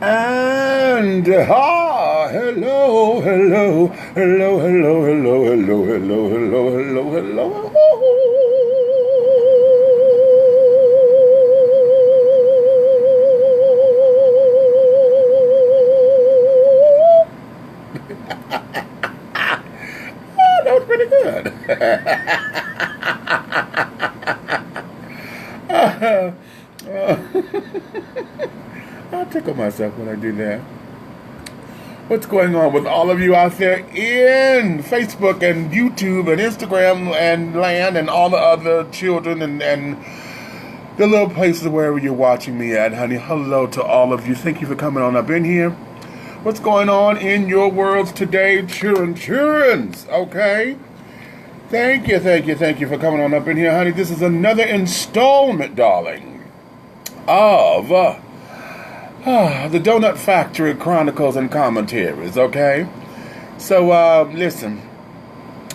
And hello, hello, hello, hello, hello, hello, hello, hello, hello, Oh, that was pretty good. I tickle myself when I do that. What's going on with all of you out there in Facebook and YouTube and Instagram and land and all the other children and the little places wherever you're watching me at, honey? Hello to all of you. Thank you for coming on up in here. What's going on in your worlds today, children's, okay? Thank you for coming on up in here, honey. This is another installment, darling, of the Donut Factory Chronicles and Commentaries, okay? So, listen,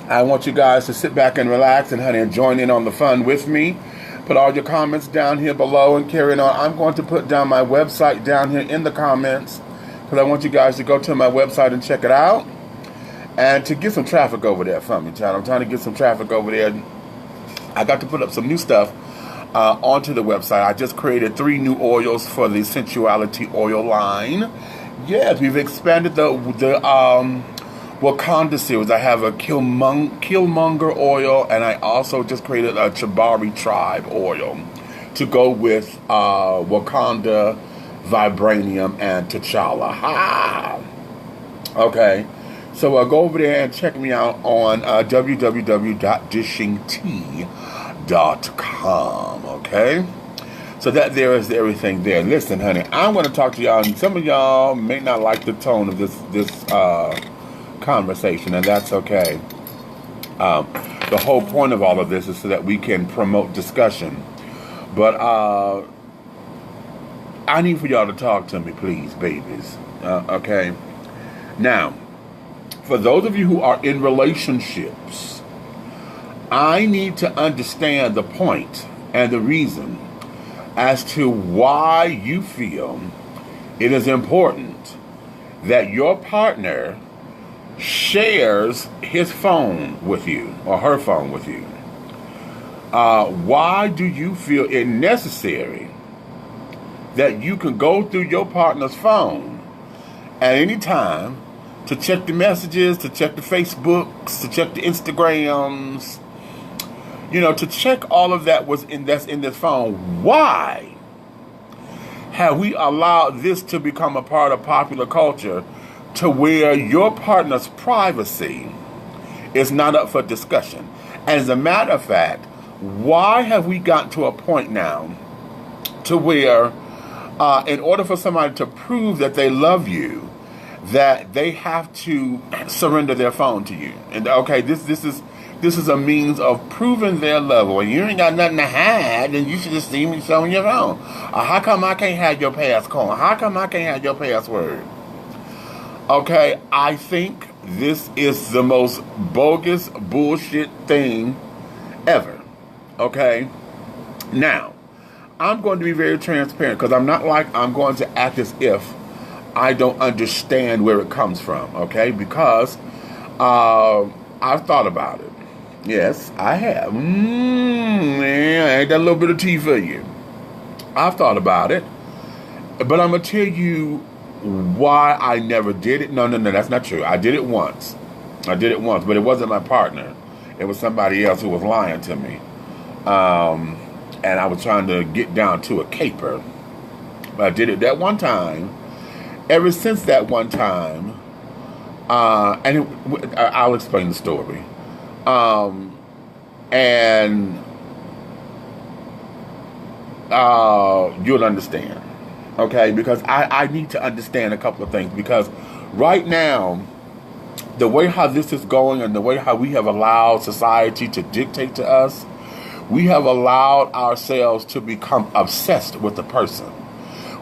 I want you guys to sit back and relax and, honey, and join in on the fun with me. Put all your comments down here below and carry on. I'm going to put down my website down here in the comments because I want you guys to go to my website and check it out and to get some traffic over there for me, child. I'm trying to get some traffic over there. I got to put up some new stuff onto the website. I just created 3 new oils for the Sensuality oil line. Yes, we've expanded the Wakanda series. I have a Killmonger oil, and I also just created a Chibari Tribe oil to go with Wakanda, Vibranium, and T'Challa. Ha! Okay, so go over there and check me out on www.dishingtea.com. Okay, so that there is everything there. Listen, honey, I'm going to talk to y'all, and some of y'all may not like the tone of this conversation, and that's okay. The whole point of all of this is so that we can promote discussion. But I need for y'all to talk to me, please, babies. Okay. Now, for those of you who are in relationships, I need to understand the point and the reason as to why you feel it is important that your partner shares his phone with you or her phone with you. Why do you feel it necessary that you can go through your partner's phone at any time to check the messages, to check the Facebooks, to check the Instagrams, to check all of that that's in this phone? Why have we allowed this to become a part of popular culture to where your partner's privacy is not up for discussion? As a matter of fact, why have we gotten to a point now to where in order for somebody to prove that they love you, that they have to surrender their phone to you? And okay, this is a means of proving their love. Well, you ain't got nothing to hide, then you should just see me showing your phone. How come I can't have your passcode? How come I can't have your password? Okay, I think this is the most bogus bullshit thing ever. Okay? Now, I'm going to be very transparent because I'm going to act as if I don't understand where it comes from. Okay? Because I've thought about it. Yes, I have. Man, ain't that a little bit of tea for you? I've thought about it. But I'm going to tell you why I never did it. No, that's not true. I did it once, but it wasn't my partner. It was somebody else who was lying to me. And I was trying to get down to a caper. But I did it that one time. Ever since that one time, I'll explain the story. And you'll understand. Okay, because I need to understand a couple of things, because right now, the way how this is going and the way how we have allowed society to dictate to us, we have allowed ourselves to become obsessed with the person.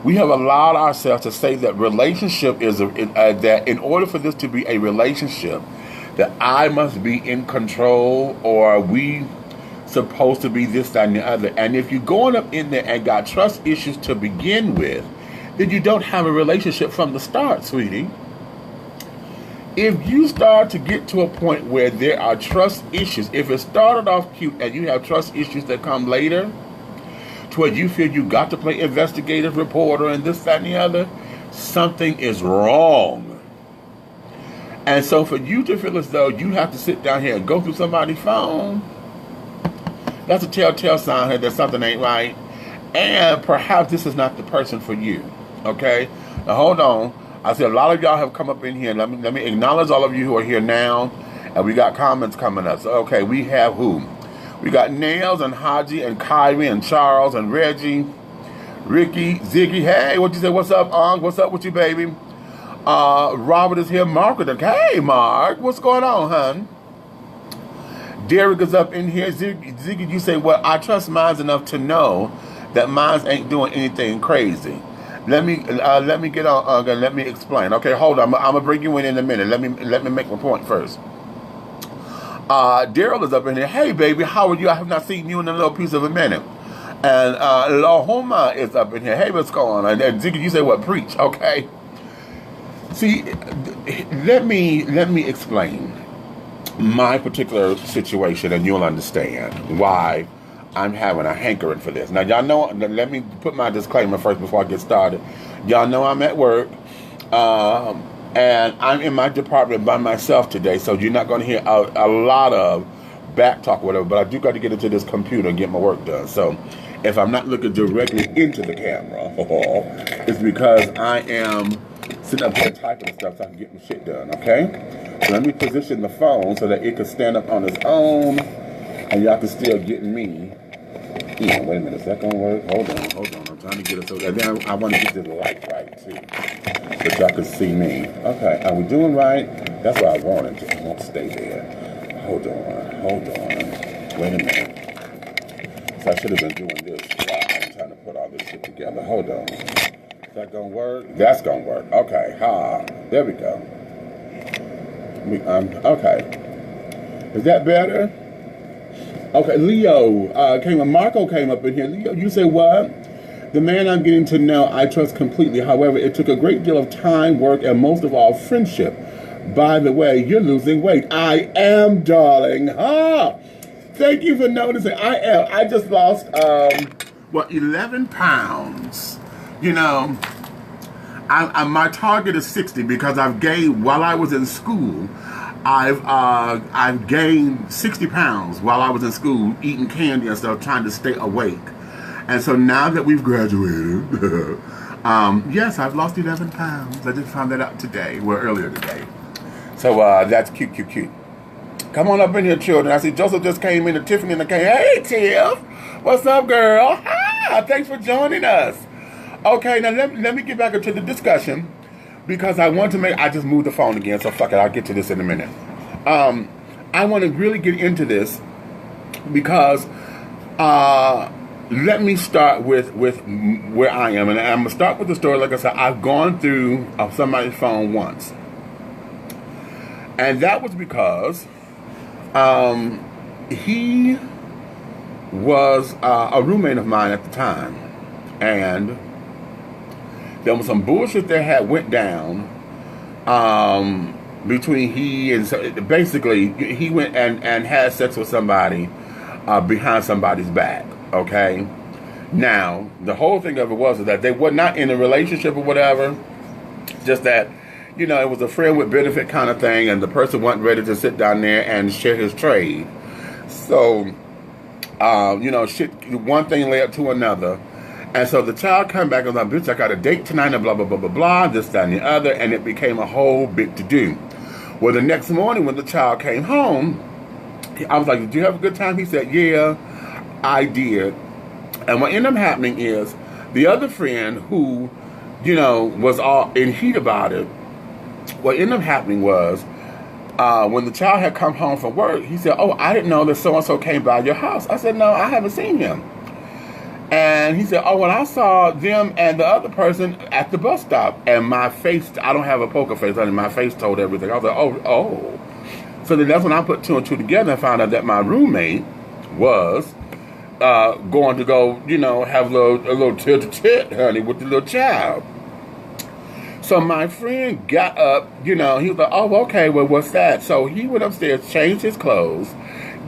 We have allowed ourselves to say that relationship is that in order for this to be a relationship, that I must be in control, or we supposed to be this, that, and the other. And if you're going up in there and got trust issues to begin with, then you don't have a relationship from the start, sweetie. If you start to get to a point where there are trust issues, if it started off cute and you have trust issues that come later, to where you feel you got to play investigative reporter and this, that, and the other, something is wrong. And so for you to feel as though you have to sit down here and go through somebody's phone, that's a telltale sign that something ain't right. And perhaps this is not the person for you. Okay? Now hold on. I see a lot of y'all have come up in here. Let me acknowledge all of you who are here now. And we got comments coming up. So, okay, we have who? We got Nails and Haji and Kyrie and Charles and Reggie, Ricky, Ziggy. Hey, what you say? What's up, Ong? What's up with you, baby? Robert is here. Mark. Hey, Mark. What's going on, hon? Derek is up in here. Ziggy, you say, well, I trust mine enough to know that mine ain't doing anything crazy. Let me get on. Let me explain. Okay, hold on. I'm gonna bring you in a minute. Let me make my point first. Daryl is up in here. Hey, baby, how are you? I have not seen you in a little piece of a minute. And Lahoma is up in here. Hey, what's going on? And Ziggy, you say what? Preach. Okay. See, let me explain my particular situation, and you'll understand why I'm having a hankering for this. Now, y'all know, let me put my disclaimer first before I get started. Y'all know I'm at work, and I'm in my department by myself today, so you're not going to hear a lot of back talk or whatever, but I do got to get into this computer and get my work done. So if I'm not looking directly into the camera, it's because I am sitting up here typing stuff so I can get my shit done, okay? So let me position the phone so that it can stand up on its own, and y'all can still get me. Wait a minute, is that gonna work? Hold on. I'm trying to get it so. And then I want to get this light right too, so y'all can see me. Okay, are we doing right? That's what I wanted. It won't stay there. Hold on. Wait a minute. So I should have been doing this while I'm trying to put all this shit together. Hold on. Is that gonna work? That's gonna work. Okay. There we go. Okay. Is that better? Okay, Leo Marco came up in here. Leo, you say what? The man I'm getting to know, I trust completely. However, it took a great deal of time, work, and most of all, friendship. By the way, you're losing weight. I am, darling. Thank you for noticing. I am. I just lost, 11 pounds. You know, my target is 60 because I've gained, while I was in school, I've gained 60 pounds while I was in school eating candy and stuff, trying to stay awake. And so now that we've graduated, yes, I've lost 11 pounds. I just found that out today, earlier today. So that's cute. Come on up in here, children. I see Joseph just came in and Tiffany and came. Hey, Tiff. What's up, girl? Hi. Thanks for joining us. Okay, now let me get back into the discussion. Because I just moved the phone again, so fuck it, I'll get to this in a minute. I want to really get into this because let me start with where I am. And I'm going to start with the story. Like I said, I've gone through somebody's phone once. And that was because he was a roommate of mine at the time. And there was some bullshit that went down between he and... So basically, he went and had sex with somebody behind somebody's back, okay? Now, the whole thing of it was that they were not in a relationship or whatever. Just that, you know, it was a friend with benefit kind of thing, and the person wasn't ready to sit down there and share his trade. So, you know, shit, one thing led to another. And so the child came back and was like, bitch, I got a date tonight and blah, blah, blah, blah, blah, this, that, and the other. And it became a whole big to-do. Well, the next morning when the child came home, I was like, did you have a good time? He said, yeah, I did. And what ended up happening is the other friend who, you know, was all in heat about it, what ended up happening was when the child had come home from work, he said, oh, I didn't know that so-and-so came by your house. I said, no, I haven't seen him. And he said, oh, well, I saw them and the other person at the bus stop. And my face, I don't have a poker face on it. My face told everything. I was like, oh. So then that's when I put two and two together and found out that my roommate was going to go, you know, have a little tit-to-tit, honey, with the little child. So my friend got up, he was like, oh, okay, well, what's that? So he went upstairs, changed his clothes,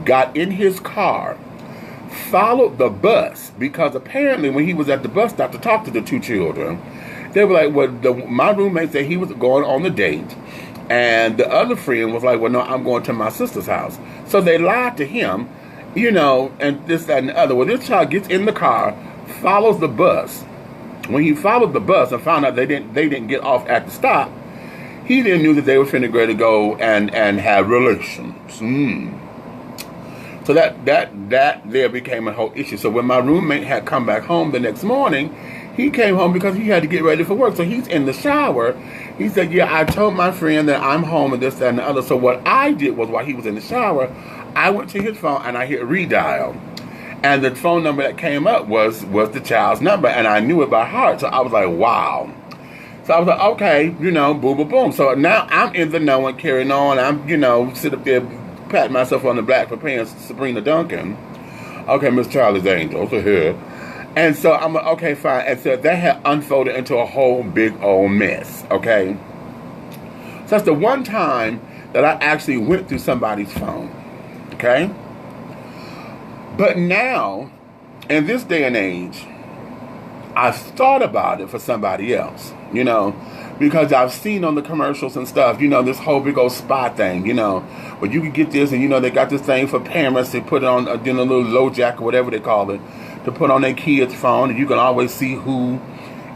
got in his car, followed the bus, because apparently when he was at the bus stop to talk to the two children, they were like, well, my roommate said he was going on the date, and the other friend was like, well, no, I'm going to my sister's house. So they lied to him, and this, that, and the other. Well, this child gets in the car, follows the bus. When he followed the bus and found out they didn't get off at the stop, he then knew that they were finna go and have relations. So that there became a whole issue. So when my roommate had come back home the next morning, he came home because he had to get ready for work. So he's in the shower. He said, yeah, I told my friend that I'm home and this, that, and the other. So what I did was, while he was in the shower, I went to his phone and I hit redial. And the phone number that came up was the child's number. And I knew it by heart. So I was like, wow. So I was like, okay, boom, boom, boom. So now I'm in the know and carrying on. I'm, sit up there, patting myself on the back for paying Sabrina Duncan. Okay, Miss Charlie's Angels are here. And so I'm like, okay, fine. And so that had unfolded into a whole big old mess, okay? So that's the one time that I actually went through somebody's phone, okay? But now, in this day and age, I've thought about it for somebody else, because I've seen on the commercials and stuff, this whole big old spy thing, where you can get this, and they got this thing for parents. They put it on a little low jack or whatever they call it, to put on their kid's phone, and you can always see who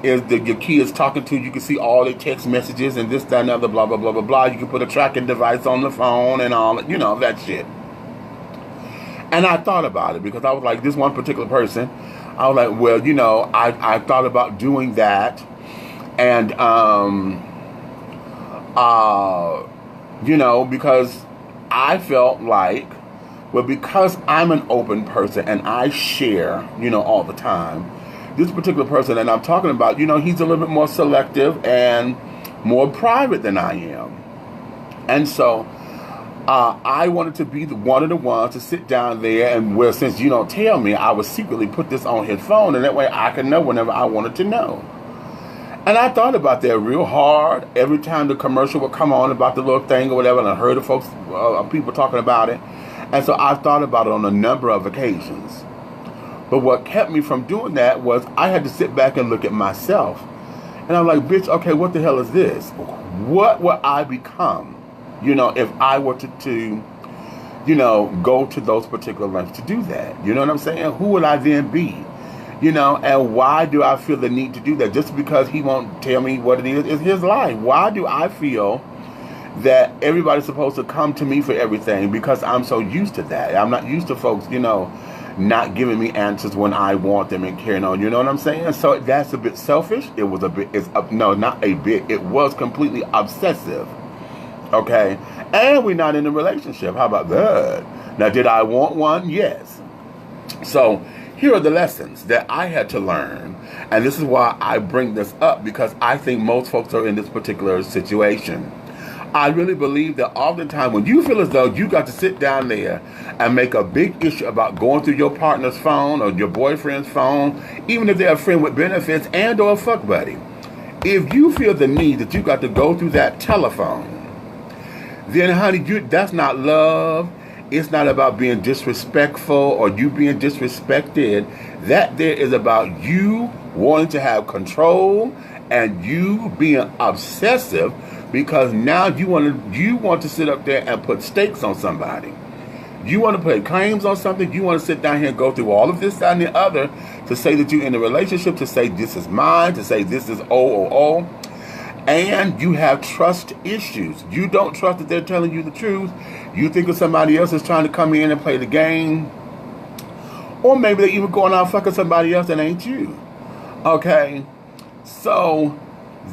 is your kid's talking to. You can see all their text messages and this, that, and other, blah, blah, blah, blah, blah. You can put a tracking device on the phone and all, that shit. And I thought about it, because I was like, this one particular person, I was like, well, I thought about doing that. And, because I felt like, well, because I'm an open person and I share, all the time, this particular person that I'm talking about, he's a little bit more selective and more private than I am. And so I wanted to be one of the ones to sit down there and, well, since you don't tell me, I would secretly put this on his phone, and that way I can know whenever I wanted to know. And I thought about that real hard. Every time the commercial would come on about the little thing or whatever, and I heard of people talking about it. And so I thought about it on a number of occasions. But what kept me from doing that was I had to sit back and look at myself. And I'm like, bitch, okay, what the hell is this? What would I become, if I were to go to those particular lengths to do that? You know what I'm saying? Who would I then be? And why do I feel the need to do that? Just because he won't tell me what it is? It's his life. Why do I feel that everybody's supposed to come to me for everything? Because I'm so used to that. I'm not used to folks, not giving me answers when I want them and carrying on. You know what I'm saying? So that's a bit selfish. It was a bit, no, not a bit. It was completely obsessive. Okay? And we're not in a relationship. How about that? Now, did I want one? Yes. So here are the lessons that I had to learn. And this is why I bring this up, because I think most folks are in this particular situation. I really believe that oftentimes when you feel as though you got to sit down there and make a big issue about going through your partner's phone or your boyfriend's phone, even if they're a friend with benefits and or a fuck buddy, if you feel the need that you got to go through that telephone, then honey, that's not love. It's not about being disrespectful or you being disrespected. That there is about you wanting to have control and you being obsessive, because now you want to sit up there and put stakes on somebody. You want to put claims on something. You want to sit down here and go through all of this, that, and the other to say that you're in a relationship, to say this is mine, to say this is O. And you have trust issues. You don't trust that they're telling you the truth. You think that somebody else is trying to come in and play the game. Or maybe they're even going out fucking somebody else that ain't you. Okay? So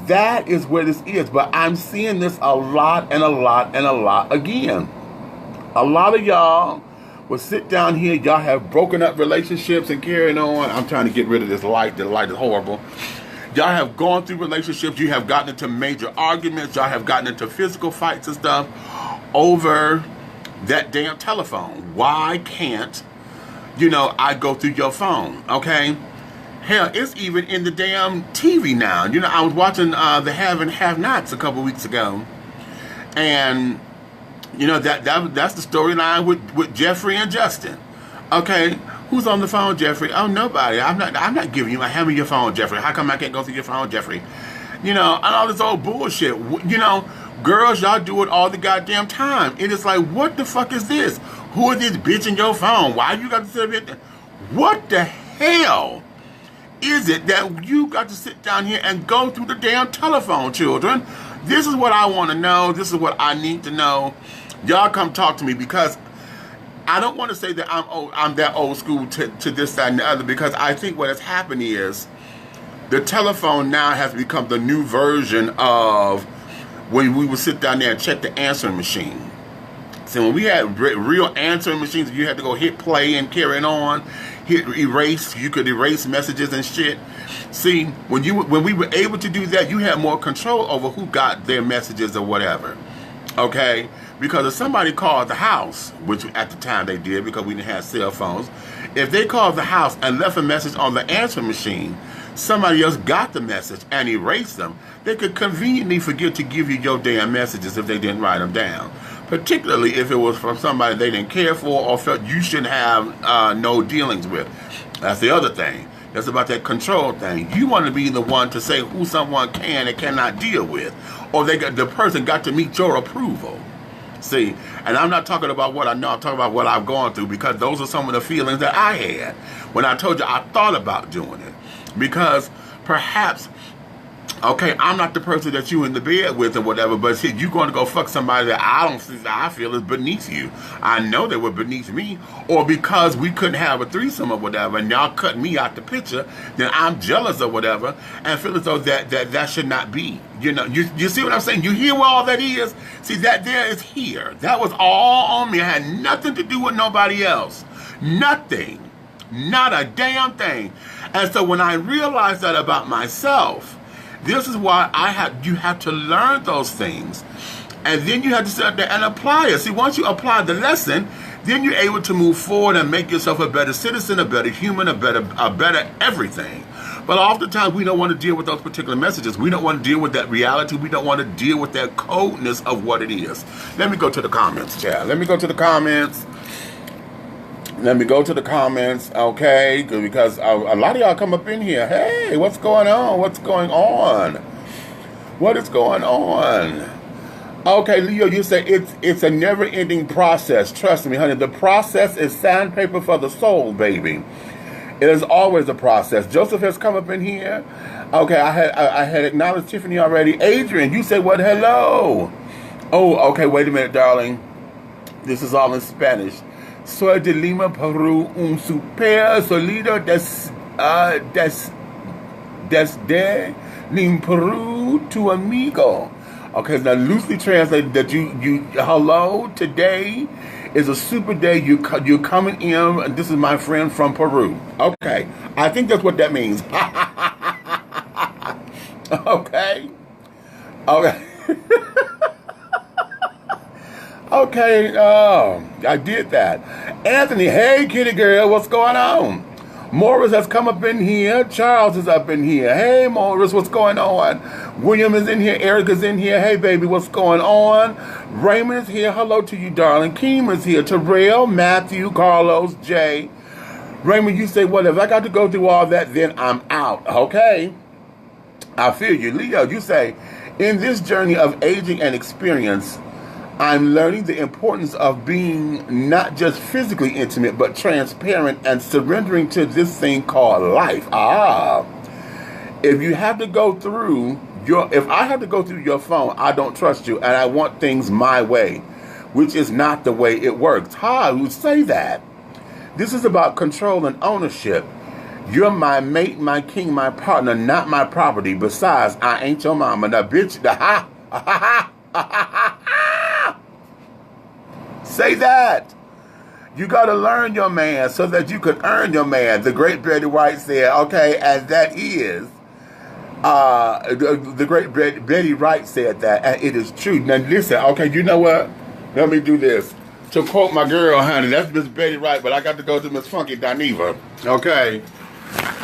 that is where this is. But I'm seeing this a lot and a lot and a lot again. A lot of y'all will sit down here. Y'all have broken up relationships and carrying on. I'm trying to get rid of this light. The light is horrible. Y'all have gone through relationships. You have gotten into major arguments. Y'all have gotten into physical fights and stuff over that damn telephone. Why can't, I go through your phone? Okay? Hell, it's even in the damn TV now. You know, I was watching the Have and Have Nots a couple weeks ago, and you know that's the storyline with Jeffrey and Justin. Okay, who's on the phone, Jeffrey? Oh, nobody. I'm not giving you. Hand me your phone, Jeffrey. How come I can't go through your phone, Jeffrey? You know, and all this old bullshit. You know, girls, y'all do it all the goddamn time. It is like, what the fuck is this? Who is this bitch in your phone? Why you got to sit there? What the hell is it that you got to sit down here and go through the damn telephone, children? This is what I want to know. This is what I need to know. Y'all come talk to me, because I don't want to say that I'm that old school to this, that, and the other, because I think what has happened is the telephone now has become the new version of when we would sit down there and check the answering machine. So when we had real answering machines, you had to go hit play and carry it on, hit erase. You could erase messages and shit. See, when we were able to do that, you had more control over who got their messages or whatever. Okay? Because if somebody called the house, which at the time they did because we didn't have cell phones, if they called the house and left a message on the answering machine, somebody else got the message and erased them, they could conveniently forget to give you your damn messages if they didn't write them down. Particularly if it was from somebody they didn't care for or felt you shouldn't have no dealings with. That's the other thing. That's about that control thing. You want to be the one to say who someone can and cannot deal with, or the person got to meet your approval. See, and I'm not talking about what I know, I'm talking about what I've gone through, because those are some of the feelings that I had when I told you I thought about doing it. Because perhaps, okay, I'm not the person that you in the bed with or whatever, but see, you're going to go fuck somebody that I feel is beneath you. I know they were beneath me, or because we couldn't have a threesome or whatever, and y'all cut me out the picture, then I'm jealous or whatever, and feel as though that should not be. You know, you see what I'm saying? You hear where all that is? See, that there is here. That was all on me. It had nothing to do with nobody else. Nothing. Not a damn thing. And so when I realized that about myself, this is why you have to learn those things. And then you have to sit there and apply it. See, once you apply the lesson, then you're able to move forward and make yourself a better citizen, a better human, a better everything. But oftentimes we don't want to deal with those particular messages. We don't want to deal with that reality. We don't want to deal with that coldness of what it is. Let me go to the comments, Chad. Let me go to the comments. Okay? Because a lot of y'all come up in here. Hey, what's going on? What's going on? What is going on? Okay, Leo, you say it's a never-ending process. Trust me, honey. The process is sandpaper for the soul, baby. It is always a process. Joseph has come up in here. Okay, I had acknowledged Tiffany already. Adrian, you say what? Hello. Oh, okay, wait a minute, darling. This is all in Spanish. Soy de Lima, Peru, un super solido desde Lima, Peru, tu amigo. Okay, now loosely translated that you hello, today is a super day, you're coming in, and this is my friend from Peru. Okay, I think that's what that means. Okay. Okay, I did that. Anthony, hey kitty girl, what's going on? Morris has come up in here. Charles is up in here. Hey Morris, what's going on? William is in here. Eric is in here. Hey baby, what's going on? Raymond is here. Hello to you, darling. Keem is here. Terrell, Matthew, Carlos, Jay. Raymond, you say, well, if I got to go through all that, then I'm out. Okay. I feel you. Leo, you say, in this journey of aging and experience, I'm learning the importance of being not just physically intimate, but transparent and surrendering to this thing called life. If you have to go through if I have to go through your phone, I don't trust you, and I want things my way, which is not the way it works. Who say that? This is about control and ownership. You're my mate, my king, my partner, not my property. Besides, I ain't your mama. Now, bitch, say that. You got to learn your man so that you can earn your man. The great Betty White said, okay, and that is, the great Betty White said that, and it is true. Now, listen, okay, you know what? Let me do this. To quote my girl, honey, that's Miss Betty White, but I got to go to Miss Funky Dineva. Okay.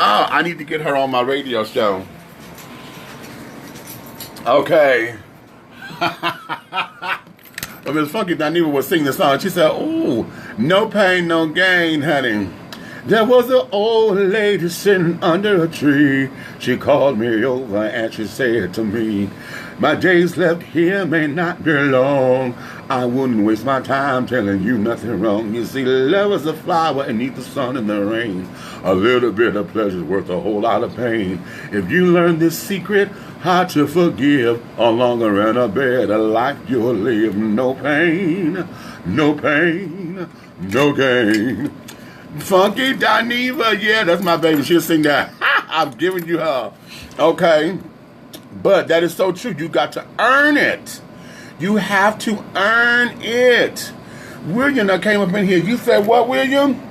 Oh, I need to get her on my radio show. Okay. Miss Funky Dineva was singing the song. She said, "Ooh, no pain, no gain, honey. There was an old lady sitting under a tree. She called me over and she said to me, my days left here may not be long. I wouldn't waste my time telling you nothing wrong. You see, love is a flower beneath the sun and the rain. A little bit of pleasure's worth a whole lot of pain. If you learn this secret, how to forgive, a longer and a better life you'll live. No pain, no pain, no gain." Funky Dineva, yeah, that's my baby. She'll sing that. I'm giving you her. Okay. But that is so true. You got to earn it. You have to earn it. William that came up in here. You said what, William?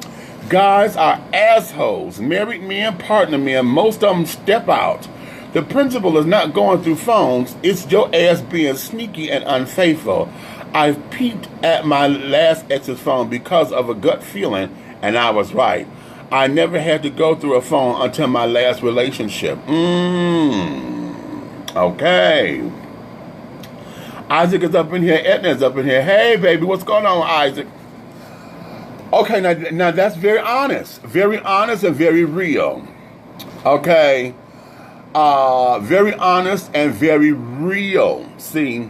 Guys are assholes. Married men, partner men, most of them step out. The principle is not going through phones. It's your ass being sneaky and unfaithful. I've peeped at my last ex's phone because of a gut feeling, and I was right. I never had to go through a phone until my last relationship. Okay. Isaac is up in here. Edna's up in here. Hey, baby, what's going on, Isaac? Okay, now that's very honest. Very honest and very real. Okay. Very honest and very real. See?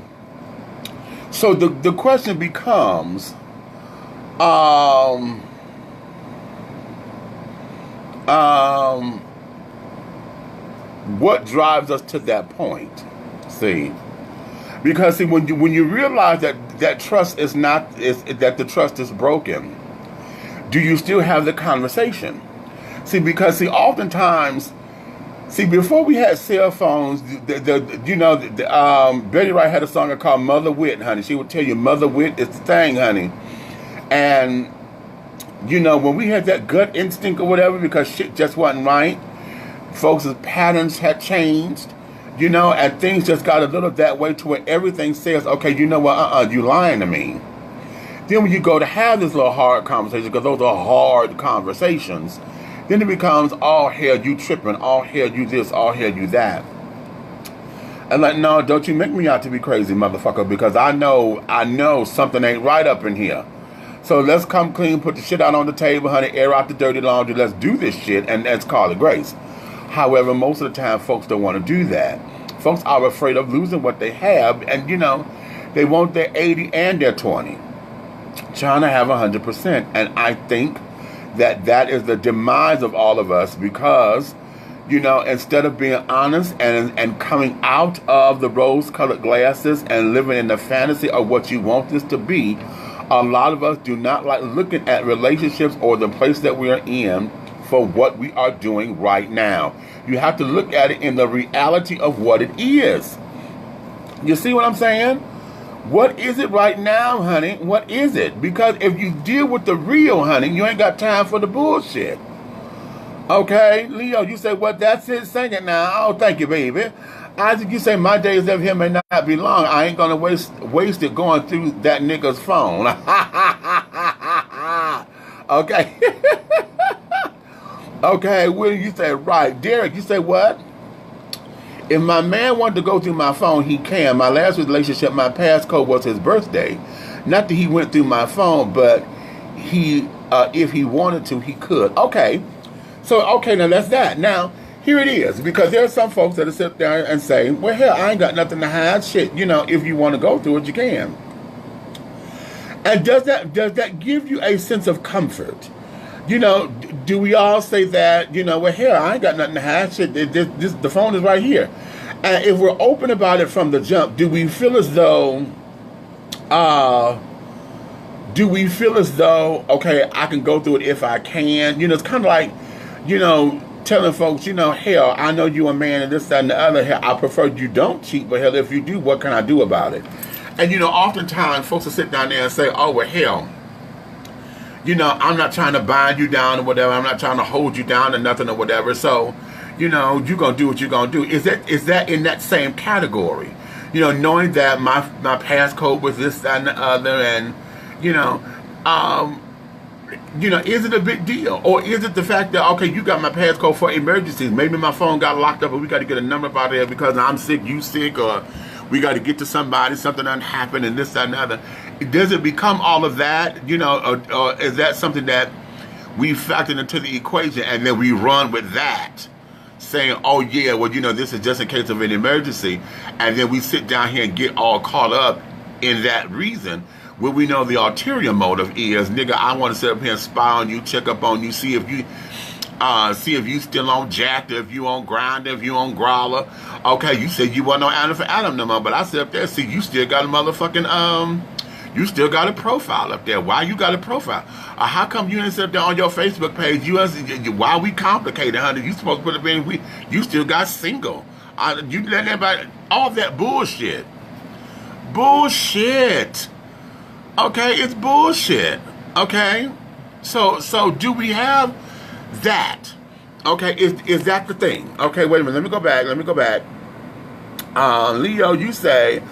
So the question becomes, what drives us to that point? See? Because see, when you realize that trust is not that the trust is broken, do you still have the conversation? See, because see, oftentimes, see, before we had cell phones, Betty Wright had a song called Mother Wit, honey. She would tell you Mother Wit is the thing, honey. And when we had that gut instinct or whatever, because shit just wasn't right, folks' patterns had changed. And things just got a little that way to where everything says, okay, you know what, you lying to me. Then when you go to have this little hard conversation, because those are hard conversations, then it becomes, all hell, you tripping, all hell, you this, all hell, you that. And like, no, don't you make me out to be crazy, motherfucker, because I know something ain't right up in here. So let's come clean, put the shit out on the table, honey, air out the dirty laundry, let's do this shit, and let's call it grace. However, most of the time, folks don't want to do that. Folks are afraid of losing what they have, and, they want their 80 and their 20. Trying to have 100%. And I think that is the demise of all of us because, instead of being honest and coming out of the rose-colored glasses and living in the fantasy of what you want this to be, a lot of us do not like looking at relationships or the place that we are in for what we are doing right now. You have to look at it in the reality of what it is. You see what I'm saying? What is it right now, honey? What is it? Because if you deal with the real, honey, you ain't got time for the bullshit. Okay? Leo, you say, well, that's it. Sing it now. Oh, thank you, baby. Isaac, you say, my days of him may not be long. I ain't going to waste it going through that nigga's phone. Okay. Okay, Will, you say, right. Derek, you say, what? If my man wanted to go through my phone, he can. My last relationship, my passcode was his birthday. Not that he went through my phone, but if he wanted to, he could. Okay. So, okay, now that's that. Now, here it is. Because there are some folks that will sit there and say, well, hell, I ain't got nothing to hide. Shit, if you want to go through it, you can. And does that give you a sense of comfort? Do we all say that, well, hell, I ain't got nothing to hide. Shit, the phone is right here. And if we're open about it from the jump, do we feel as though, okay, I can go through it if I can? It's kind of like, telling folks, hell, I know you a man and this, that, and the other. Hell, I prefer you don't cheat, but hell, if you do, what can I do about it? And, oftentimes folks will sit down there and say, oh, well, hell, I'm not trying to bind you down or whatever. I'm not trying to hold you down or nothing or whatever. So, you're going to do what you're going to do. Is that in that same category? Knowing that my passcode was this, that, and the other, and, Is it a big deal? Or is it the fact that, okay, you got my passcode for emergencies. Maybe my phone got locked up and we got to get a number up out there because I'm sick, you sick, or we got to get to somebody, something done happened, and this, that, and other. Does it become all of that? Or is that something that we factor into the equation and then we run with that? Saying, oh yeah, well, this is just in case of an emergency. And then we sit down here and get all caught up in that reason. Where we know the ulterior motive is, nigga, I want to sit up here and spy on you, check up on you, see if you still on Jack, if you on Grinder, if you on Growler. Okay, you said you wasn't on Adam for Adam no more, but I sit up there, see, you still got a motherfucking, you still got a profile up there. Why you got a profile? How come you didn't sit up there on your Facebook page? Why we complicated, honey? You supposed to put it in, you still got single. You let everybody, all that bullshit. Bullshit. Okay, it's bullshit. Okay, so do we have that? Okay, is that the thing? Okay, wait a minute. Let me go back. Leo, you say,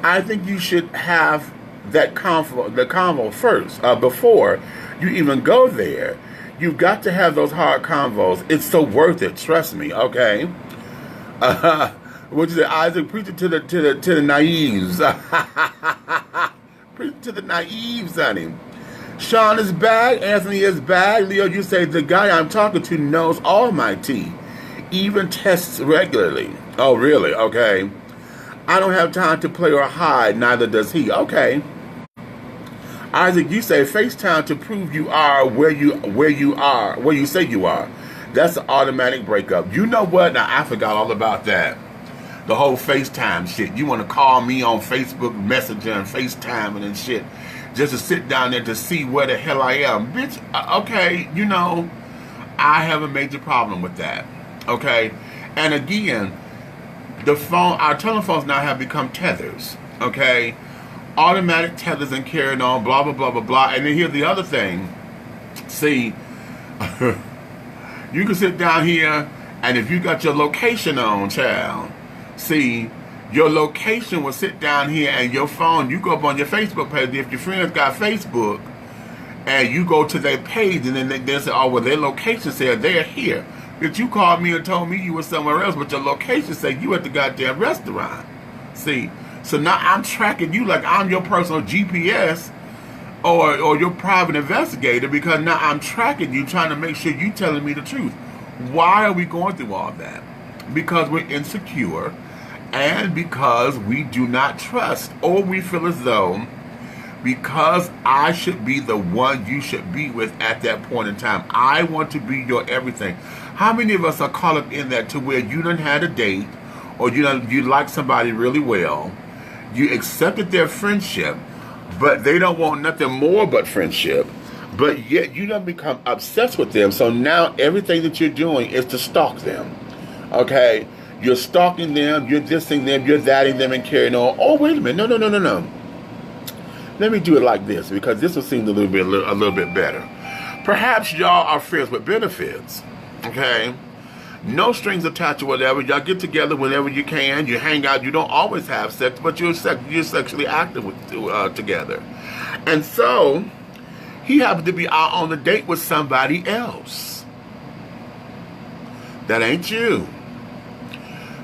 I think you should have the convo first before you even go there. You've got to have those hard convos. It's so worth it. Trust me. Okay. What you say, Isaac? Preach it to the naives. Preach to the naive, honey. Sean is back. Anthony is back. Leo, you say, the guy I'm talking to knows all my tea. Even tests regularly. Oh, really? Okay. I don't have time to play or hide. Neither does he. Okay. Isaac, you say, FaceTime to prove you are where you say you are. That's an automatic breakup. You know what? Now, I forgot all about that. The whole FaceTime shit. You want to call me on Facebook Messenger and FaceTime and shit just to sit down there to see where the hell I am. Bitch, okay, I have a major problem with that. Okay? And again, our telephones now have become tethers. Okay? Automatic tethers and carrying on, blah, blah, blah, blah, blah. And then here's the other thing. See, you can sit down here and if you got your location on, child, see, your location will sit down here and your phone, you go up on your Facebook page. If your friends got Facebook and you go to their page and then they say, oh, well, their location said they're here. But you called me and told me you were somewhere else, but your location said you at the goddamn restaurant. See, so now I'm tracking you like I'm your personal GPS or your private investigator because now I'm tracking you trying to make sure you telling me the truth. Why are we going through all that? Because we're insecure. And because we do not trust, or we feel as though because I should be the one you should be with at that point in time. I want to be your everything. How many of us are caught up in that to where you done had a date or you like somebody really well, you accepted their friendship, but they don't want nothing more but friendship, but yet you done become obsessed with them. So now everything that you're doing is to stalk them. Okay? You're stalking them, you're dissing them, you're thatting them and carrying on. Oh, wait a minute. No. Let me do it like this because this will seem a little bit better. Perhaps y'all are friends with benefits. Okay? No strings attached or whatever. Y'all get together whenever you can. You hang out. You don't always have sex, but you're sexually active together. And so, he happened to be out on a date with somebody else. That ain't you.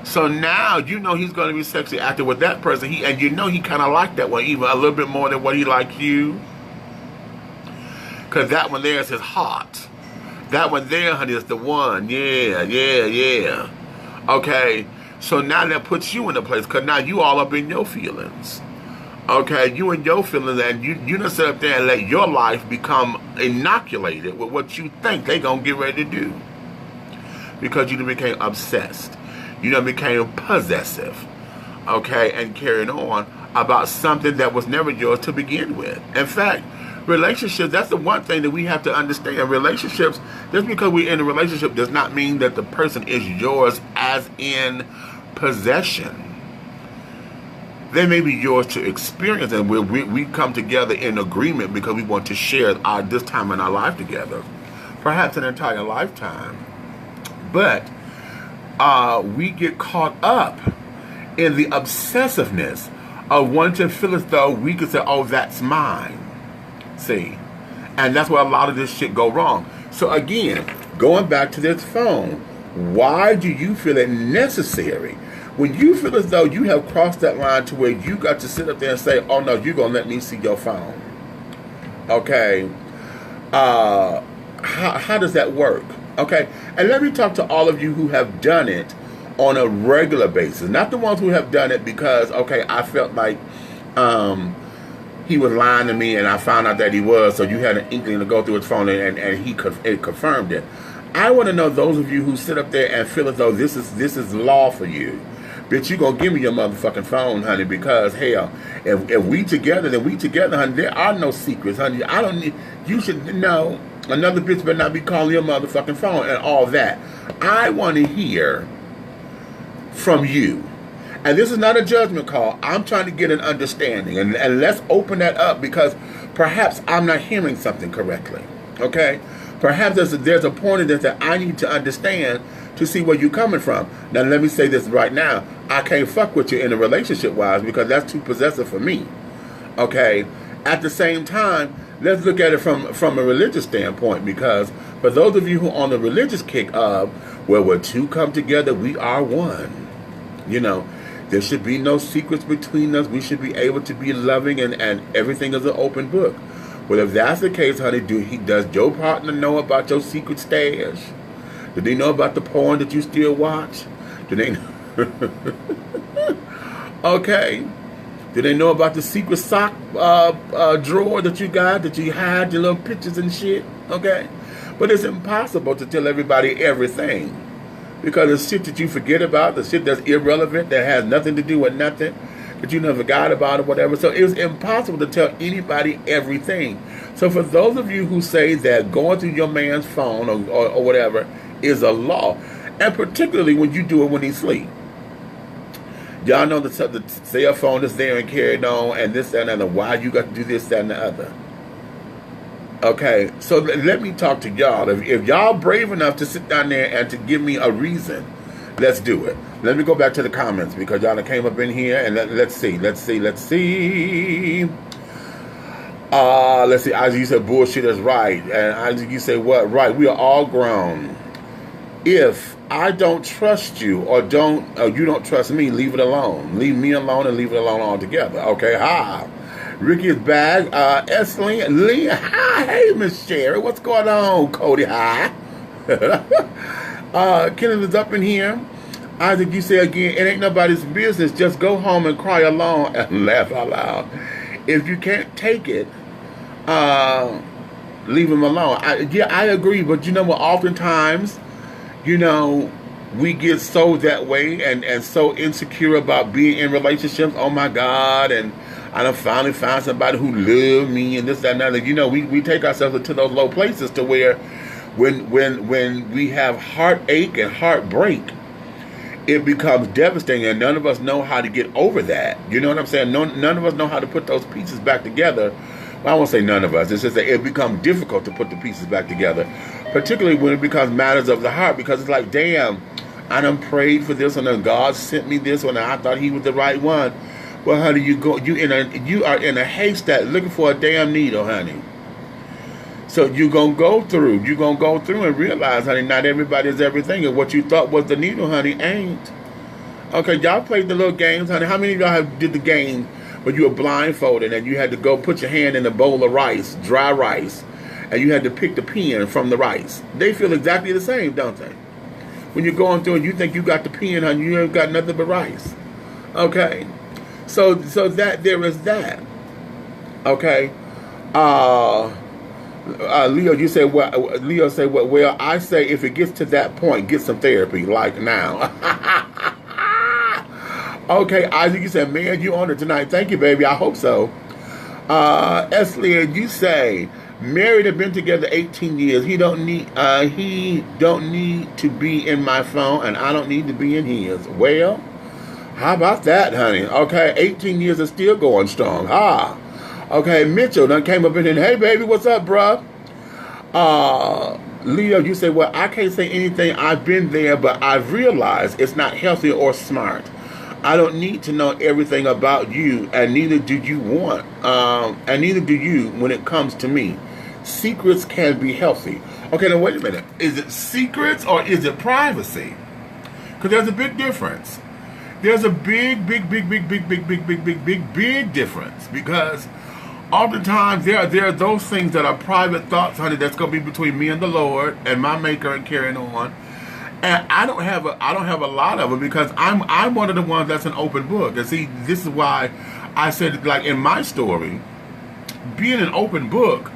So now you know he's going to be sexually active with that person. He kind of liked that one even a little bit more than what he liked you. Because that one there is his heart. That one there, honey, is the one. Yeah. Okay. So now that puts you in a place because now you all up in your feelings. Okay. You and your feelings and you done sit up there and let your life become inoculated with what you think they going to get ready to do. Because you became obsessed. You done became possessive, okay, and carried on about something that was never yours to begin with. In fact, relationships, that's the one thing that we have to understand. Relationships, just because we're in a relationship does not mean that the person is yours as in possession. They may be yours to experience, and we come together in agreement because we want to share this time in our life together. Perhaps an entire lifetime. But we get caught up in the obsessiveness of wanting to feel as though we could say, oh, that's mine. See? And that's where a lot of this shit go wrong. So again, going back to this phone, why do you feel it necessary when you feel as though you have crossed that line to where you got to sit up there and say, oh no, you're going to let me see your phone? Okay. How does that work? Okay. And let me talk to all of you who have done it on a regular basis. Not the ones who have done it because, okay, I felt like he was lying to me and I found out that he was, so you had an inkling to go through his phone and it confirmed it. I want to know those of you who sit up there and feel as though this is law for you. Bitch, you gonna give me your motherfucking phone, honey, because hell, if we together, then we together, honey. There are no secrets, honey. I don't need, you should know, another bitch better not be calling your motherfucking phone and all that. I want to hear from you. And this is not a judgment call. I'm trying to get an understanding. And let's open that up because perhaps I'm not hearing something correctly. Okay? Perhaps there's a point in this that I need to understand to see where you're coming from. Now, let me say this right now. I can't fuck with you in a relationship-wise because that's too possessive for me. Okay? At the same time, let's look at it from a religious standpoint because for those of you who are on the religious kick of, where two come together, we are one. You know, there should be no secrets between us. We should be able to be loving and everything is an open book. Well, if that's the case, honey, does your partner know about your secret stash? Do they know about the porn that you still watch? Do they know? Okay. Do they know about the secret sock drawer that you got, that you hide your little pictures and shit? Okay. But it's impossible to tell everybody everything. Because the shit that you forget about, the shit that's irrelevant, that has nothing to do with nothing, that you never forgot about or whatever. So it's impossible to tell anybody everything. So for those of you who say that going through your man's phone or whatever is a law, and particularly when you do it when he's asleep. Y'all know the cell phone is there and carried on and this, that, and the other. Why you got to do this, that, and the other? Okay, so let me talk to y'all. If y'all brave enough to sit down there and to give me a reason, let's do it. Let me go back to the comments because y'all came up in here and let's see. Let's see. Isaac, you said bullshit is right. And Isaac, you say what? Right, we are all grown. If I don't trust you or you don't trust me, leave it alone. Leave me alone and leave it alone altogether. Okay, ha. Ricky is back. Lee, hi. Hey, Miss Sherry. What's going on, Cody? Hi. Kenneth is up in here. Isaac, you say again, it ain't nobody's business. Just go home and cry alone and laugh out loud. If you can't take it, leave him alone. I agree. But you know what? Oftentimes, you know, we get so that way and so insecure about being in relationships. Oh, my God. And I done finally found somebody who loved me and this, that, and that. You know, we take ourselves into those low places to where when we have heartache and heartbreak, it becomes devastating and none of us know how to get over that. You know what I'm saying? None of us know how to put those pieces back together. Well, I won't say none of us. It's just that it becomes difficult to put the pieces back together, particularly when it becomes matters of the heart, because it's like, damn, I done prayed for this and then God sent me this one and I thought he was the right one. Well, honey, you are in a haystack looking for a damn needle, honey. So you're going to go through. You're going to go through and realize, honey, not everybody is everything. And what you thought was the needle, honey, ain't. Okay, y'all played the little games, honey. How many of y'all did the game where you were blindfolded and you had to go put your hand in a bowl of rice, dry rice, and you had to pick the pen from the rice? They feel exactly the same, don't they? When you're going through and you think you got the pen, honey, you ain't got nothing but rice. Okay? So that there is that. Okay? Leo, you say what? Leo say what? Well, I say if it gets to that point, get some therapy, like now. Okay, Isaac, you said, man, you on it tonight. Thank you, baby. I hope so. Eslia, you say married and been together 18 years. He don't need to be in my phone, and I don't need to be in his. Well, how about that, honey? Okay, 18 years is still going strong. Okay, Mitchell done came up in here. Hey, baby, what's up, bruh? Leo, you say, well, I can't say anything. I've been there, but I've realized it's not healthy or smart. I don't need to know everything about you, and neither do you want, and neither do you when it comes to me. secrets can be healthy. Okay, now wait a minute. Is it secrets or is it privacy? Because there's a big difference. There's a big difference, because oftentimes there are those things that are private thoughts, honey, that's gonna be between me and the Lord and my Maker and carrying on. And I don't have a lot of it, because I'm one of the ones that's an open book. And see, this is why I said, like in my story, being an open book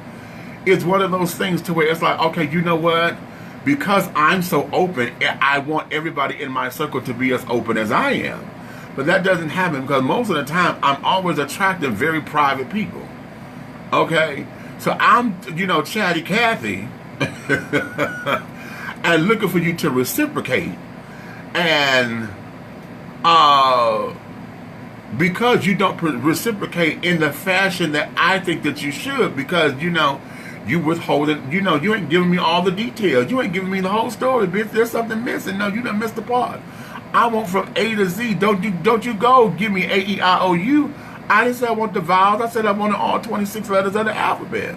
is one of those things to where it's like, okay, you know what? Because I'm so open, I want everybody in my circle to be as open as I am. But that doesn't happen, because most of the time I'm always attracting very private people. Okay? So I'm, Chatty Cathy and looking for you to reciprocate. And because you don't reciprocate in the fashion that I think that you should, because, you withholding, you ain't giving me all the details. You ain't giving me the whole story, bitch. There's something missing. No, you done missed the part. I want from A to Z. Don't you go give me A-E-I-O-U. I didn't say I want the vowels. I said I wanted all 26 letters of the alphabet.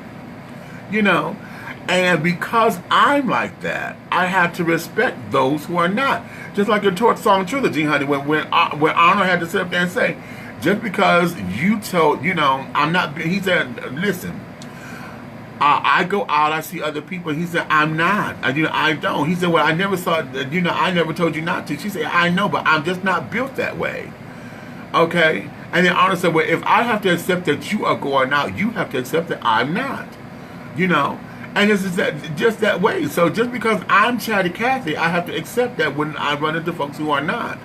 And because I'm like that, I have to respect those who are not. Just like your Torch Song Trilogy, honey, when Arnold had to sit up there and say, just because you told, I'm not, he said, listen, I go out, I see other people. He said, I'm not. I don't. He said, well, I never saw, I never told you not to. She said, I know, but I'm just not built that way. Okay? And then Arnold said, well, if I have to accept that you are going out, you have to accept that I'm not. And it's just that way. So just because I'm Chatty Cathy, I have to accept that when I run into folks who are not.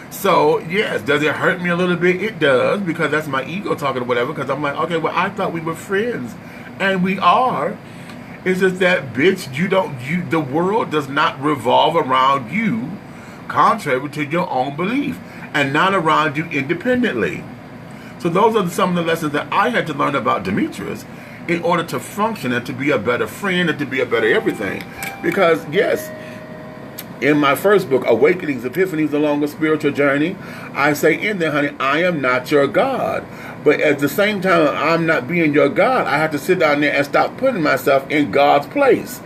So, yes, does it hurt me a little bit? It does, because that's my ego talking or whatever, because I'm like, okay, well, I thought we were friends. And we are. It's just that, bitch, the world does not revolve around you, contrary to your own belief, and not around you independently. So those are some of the lessons that I had to learn about Demetrius in order to function and to be a better friend and to be a better everything. Because, yes, in my first book, Awakenings, Epiphanies Along a Spiritual Journey, I say in there, honey, I am not your God. But at the same time, I'm not being your God. I have to sit down there and stop putting myself in God's place,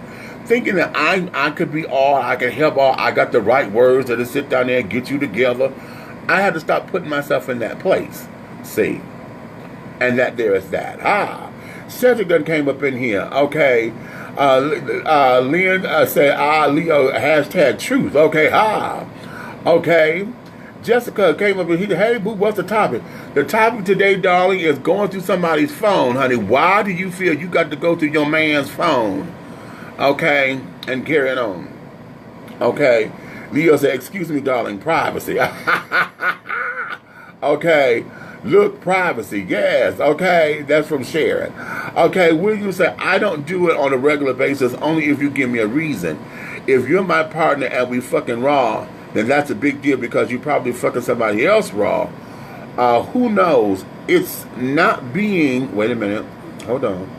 thinking that I could be all, I can help all, I got the right words to sit down there and get you together. I had to stop putting myself in that place. See? And that there is that. Cedric done came up in here. Okay. Lynn said, Leo, hashtag truth. Okay, Okay. Jessica came up and he said, hey, boo, what's the topic? The topic today, darling, is going through somebody's phone, honey. Why do you feel you got to go through your man's phone? Okay, and carrying on. Okay. Leo said, excuse me, darling, privacy. Okay. Look, privacy, yes, okay, that's from Sharon. Okay, William said, I don't do it on a regular basis, only if you give me a reason. If you're my partner and we fucking raw, then that's a big deal, because you probably fucking somebody else raw. Who knows? It's not being, wait a minute, hold on.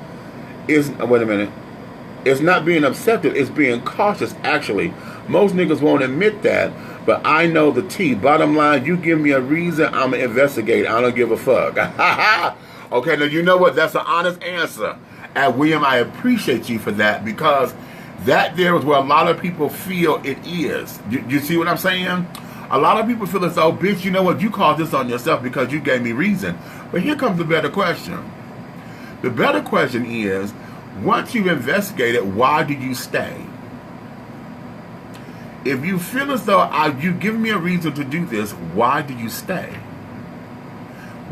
Wait a minute. It's not being obsessive, it's being cautious, actually. Most niggas won't admit that, but I know the tea. Bottom line, you give me a reason, I'm going to investigate. I don't give a fuck. Okay, now you know what? That's an honest answer. And William, I appreciate you for that, because that there is where a lot of people feel it is. You see what I'm saying? A lot of people feel as though, bitch, you know what? You caused this on yourself because you gave me reason. But here comes the better question. The better question is, once you've investigated, why do you stay? If you feel as though you've given me a reason to do this, why do you stay?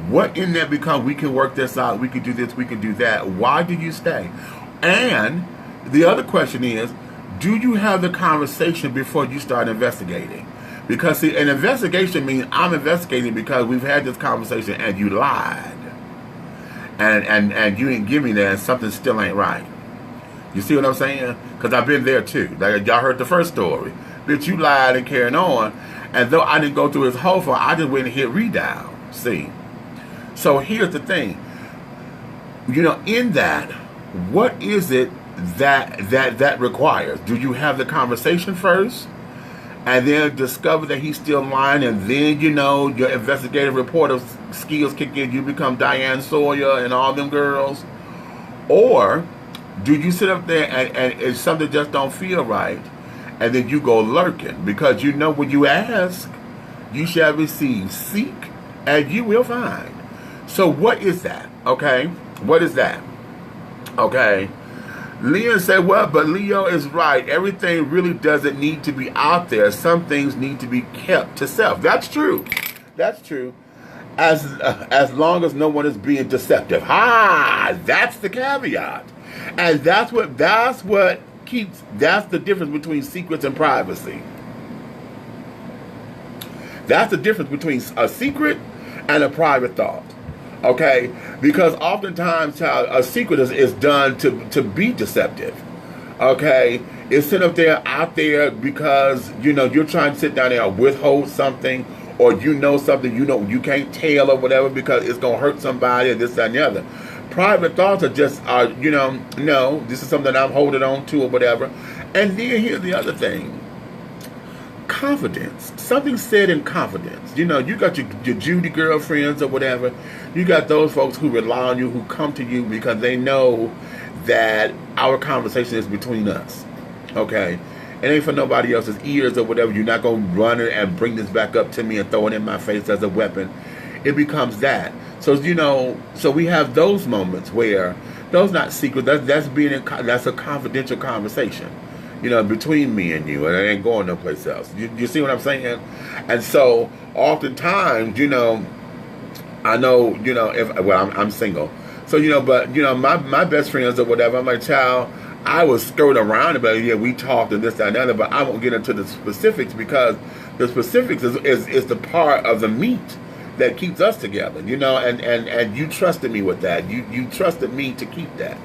What in there becomes, we can work this out, we can do this, we can do that. Why do you stay? And the other question is, do you have the conversation before you start investigating? Because, see, an investigation means I'm investigating because we've had this conversation and you lied. And you didn't give me that, and something still ain't right. You see what I'm saying? Because I've been there too. Like y'all heard the first story. Bitch, you lied and carrying on. And though I didn't go through his whole phone, I just went and hit redown. See? So here's the thing. In that, what is it that requires? Do you have the conversation first? And then discover that he's still lying, and then, your investigative reporter skills kick in, you become Diane Sawyer and all them girls? Or Do you sit up there and if something just don't feel right, and then you go lurking? Because you know when you ask, you shall receive. Seek, and you will find. So what is that? Okay? What is that? Okay? Leo said, well, but Leo is right. Everything really doesn't need to be out there. Some things need to be kept to self. That's true. That's true. As long as no one is being deceptive. That's the caveat. And that's the difference between secrets and privacy. That's the difference between a secret and a private thought. Okay? Because oftentimes a secret is done to be deceptive. Okay? It's sent up there out there because, you're trying to sit down there and withhold something, or something you can't tell or whatever because it's going to hurt somebody or this, that, and the other. Private thoughts are just, no, this is something I'm holding on to or whatever. And then here's the other thing. Confidence. Something said in confidence. You got your Judy girlfriends or whatever. You got those folks who rely on you, who come to you because they know that our conversation is between us. Okay? It ain't for nobody else's ears or whatever. You're not going to run it and bring this back up to me and throw it in my face as a weapon. It becomes that. So, so we have those moments where those not secret. That's a confidential conversation, between me and you, and it ain't going no place else. You see what I'm saying? And so, oftentimes, I know, I'm single. So, but, my best friends or whatever, I'm like, child, I was skirting around about it. Yeah, we talked and this, that, and the other, but I won't get into the specifics because the specifics is the part of the meat that keeps us together, and you trusted me with that. You trusted me to keep that.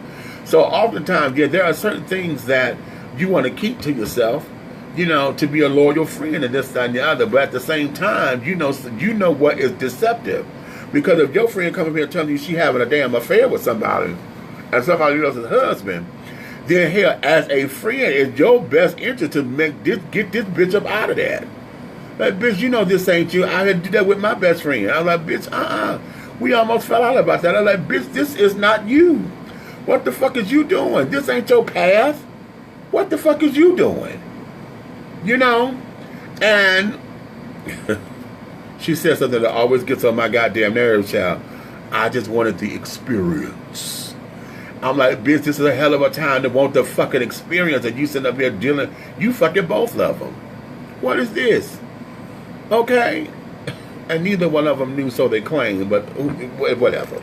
So oftentimes, there are certain things that you want to keep to yourself, to be a loyal friend and this, that, and the other. But at the same time, you know what is deceptive. Because if your friend comes up here telling you she having a damn affair with somebody and somebody else's husband, then here, as a friend, it's your best interest to get this bitch up out of that. Like, bitch, this ain't you. I had to do that with my best friend. I was like, bitch, we almost fell out about that. I was like, bitch, this is not you. What the fuck is you doing? This ain't your path. What the fuck is you doing? And she said something that always gets on my goddamn nerves, child. I just wanted the experience. I'm like, bitch, this is a hell of a time to want the fucking experience, and you sitting up here dealing, you fucking both of them. What is this? Okay? And neither one of them knew, so they claimed, but whatever.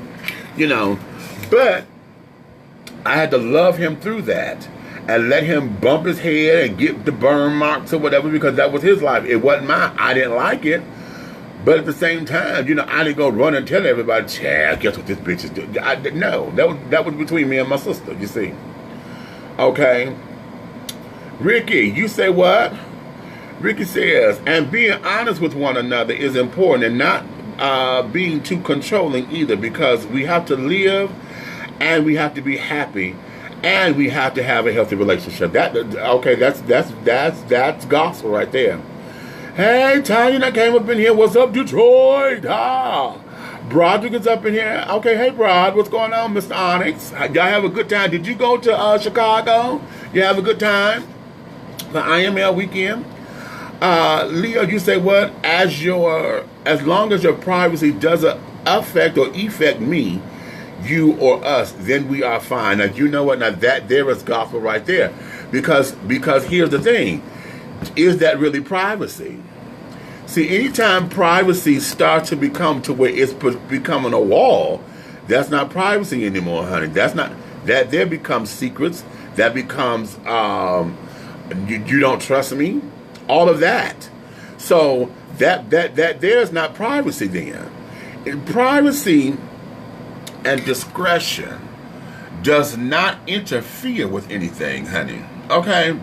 But I had to love him through that and let him bump his head and get the burn marks or whatever because that was his life. It wasn't mine. I didn't like it. But at the same time, I didn't go run and tell everybody, guess what this bitch is doing. No, that was between me and my sister, you see. Okay. Ricky, you say what? Ricky says, and being honest with one another is important, and not being too controlling either, because we have to live and we have to be happy and we have to have a healthy relationship. That's gospel right there. Hey, Tanya, that came up in here. What's up, Detroit? Broderick is up in here. Okay, hey, Brod, what's going on, Mr. Onyx? Y'all have a good time. Did you go to Chicago? You have a good time? The IML weekend? Leo, you say what? As long as your privacy doesn't affect or effect me, you or us, then we are fine. Now, you know what? Now, that there is gospel right there. Because here's the thing. Is that really privacy? See, anytime privacy starts to become to where it's becoming a wall, that's not privacy anymore, honey. That's not, that there becomes secrets. That becomes, you don't trust me. All of that. So that there's not privacy then. Privacy and discretion does not interfere with anything, honey. Okay?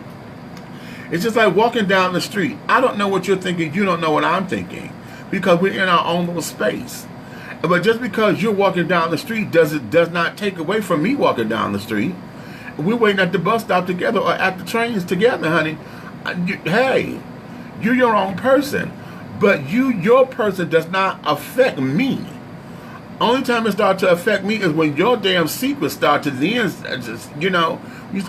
It's just like walking down the street. I don't know what you're thinking. You don't know what I'm thinking. Because we're in our own little space. But just because you're walking down the street does not take away from me walking down the street. We're waiting at the bus stop together or at the trains together, honey. Hey, you're your own person. But your person does not affect me. Only time it start to affect me is when your damn secrets start to then, just, you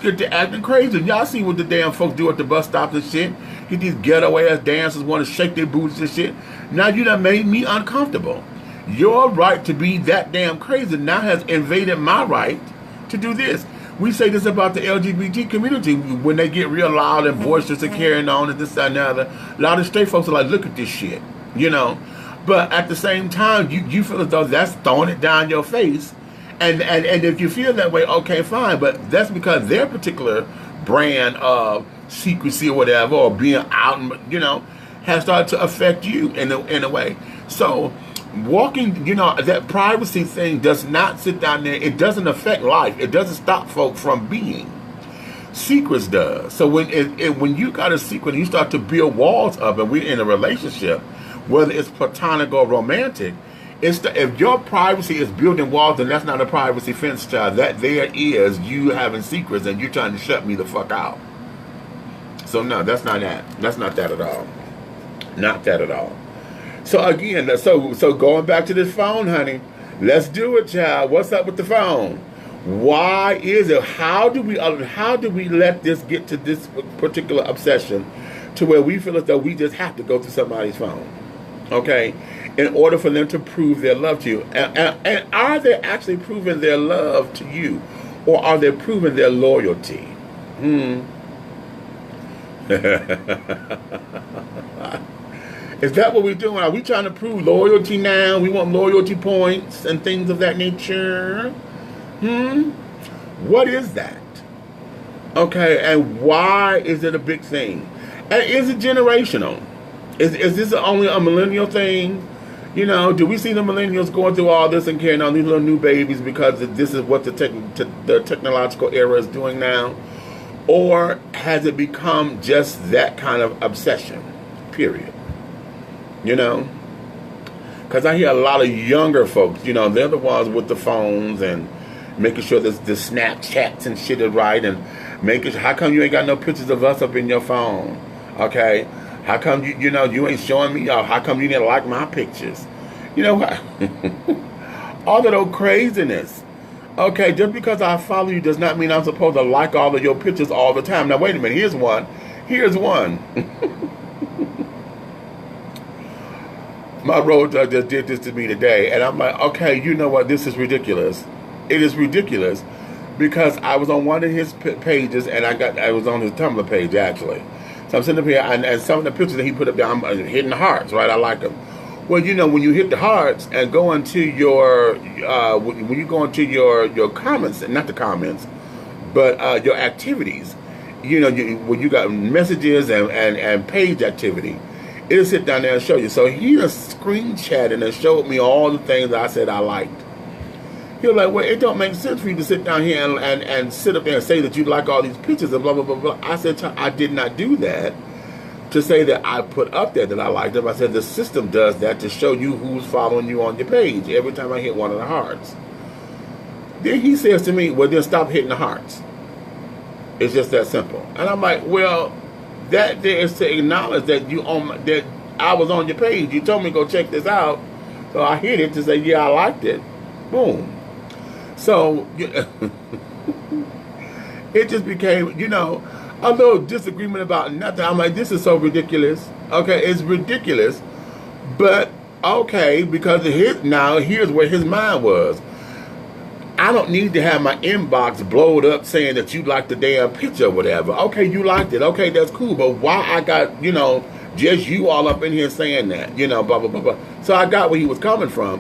get to acting crazy. Y'all see what the damn folks do at the bus stops and shit. Get these ghetto ass dancers want to shake their boots and shit. Now you done made me uncomfortable. Your right to be that damn crazy now has invaded my right to do this. We say this about the LGBT community when they get real loud and boisterous and carrying on and this, that, and the other. A lot of straight folks are like, look at this shit, But at the same time, you feel as though that's throwing it down your face. And if you feel that way, okay, fine. But that's because their particular brand of secrecy or whatever, or being out, has started to affect you in a way. So walking, that privacy thing does not sit down there. It doesn't affect life. It doesn't stop folk from being. Secrets does. So when you got a secret and you start to build walls up, and we're in a relationship, whether it's platonic or romantic, if your privacy is building walls, then that's not a privacy fence, child. That there is you having secrets and you trying to shut me the fuck out. So no, that's not that. That's not that at all. Not that at all. So again, so going back to this phone, honey, let's do it, child. What's up with the phone? Why is it? How do we let this get to this particular obsession to where we feel as though we just have to go through somebody's phone? Okay, in order for them to prove their love to you. And are they actually proving their love to you? Or are they proving their loyalty? Is that what we're doing? Are we trying to prove loyalty now? We want loyalty points and things of that nature? What is that? Okay, and why is it a big thing? And is it generational? Is this only a millennial thing? Do we see the millennials going through all this and carrying on these little new babies because this is what the technological era is doing now? Or has it become just that kind of obsession? Period. Because I hear a lot of younger folks, they're the ones with the phones and making sure the Snapchats and shit is right, and making sure, how come you ain't got no pictures of us up in your phone? Okay? How come you ain't showing me? How come you didn't like my pictures? What? All of those craziness. Okay, just because I follow you does not mean I'm supposed to like all of your pictures all the time. Now wait a minute. Here's one. My road dog just did this to me today, and I'm like, okay, you know what? This is ridiculous. It is ridiculous because I was on one of his pages, and I was on his Tumblr page actually. So I'm sitting up here, and some of the pictures that he put up there, I'm hitting the hearts, right? I like them. Well, when you hit the hearts and go into your, when you go into your comments, not the comments, but your activities, when you got messages and page activity, it'll sit down there and show you. So he just screen chatted and showed me all the things I said I liked. He was like, well, it don't make sense for you to sit down here and sit up there and say that you like all these pictures and blah, blah, blah, blah. I said, I did not do that to say that I put up there that I liked them. I said, the system does that to show you who's following you on your page every time I hit one of the hearts. Then he says to me, well, then stop hitting the hearts. It's just that simple. And I'm like, well, that there is to acknowledge that that I was on your page. You told me to go check this out. So I hit it to say, yeah, I liked it. Boom. So, it just became, a little disagreement about nothing. I'm like, this is so ridiculous. Okay, it's ridiculous. But, okay, because here's where his mind was. I don't need to have my inbox blowed up saying that you liked the damn picture or whatever. Okay, you liked it. Okay, that's cool. But why I got, just you all up in here saying that, blah, blah, blah, blah. So I got where he was coming from.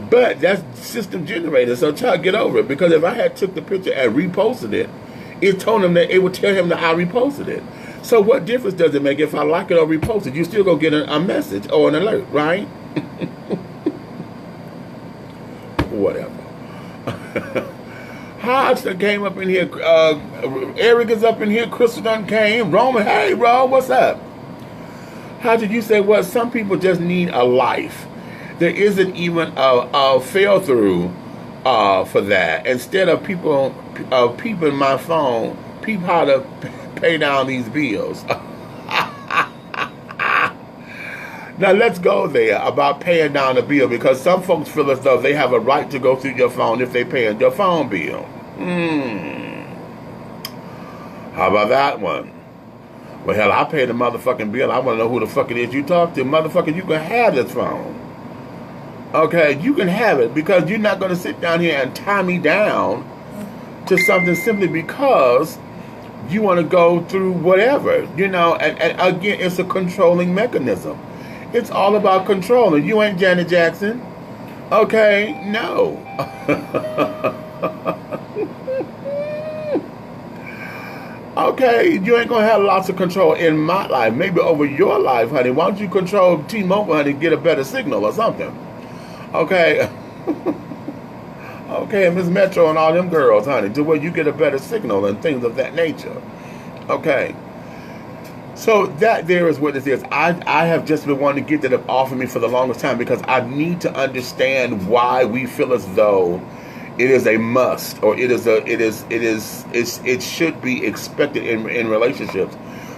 But that's system generated, so try to get over it. Because if I had took the picture and reposted it, it told him that it would tell him that I reposted it. So what difference does it make if I like it or repost it? You still gonna get a message or an alert, right? Whatever. Hodge came up in here. Eric is up in here. Crystal done came. Roman, hey, bro, what's up? How did you say? Well, some people just need a life. There isn't even a fail through for that. Instead of people peeping my phone, peep how to pay down these bills. Now let's go there about paying down the bill, because some folks feel as though they have a right to go through your phone if they pay your phone bill. How about that one? Well, hell, I paid the motherfucking bill. I want to know who the fuck it is you talk to. Motherfucker, you can have this phone. Okay, you can have it, because you're not going to sit down here and tie me down to something simply because you want to go through whatever, you know. And again, it's a controlling mechanism. It's all about controlling. You ain't Janet Jackson. Okay, no. Okay, you ain't gonna have lots of control in my life. Maybe over your life, honey. Why don't you control T-Mobile, honey, get a better signal or something? Okay. Okay, Miss Metro and all them girls, honey, to where you get a better signal and things of that nature. Okay. So that there is what this is. I have just been wanting to get that off of me for the longest time, because I need to understand why we feel as though it is a must, or it should be expected in relationships,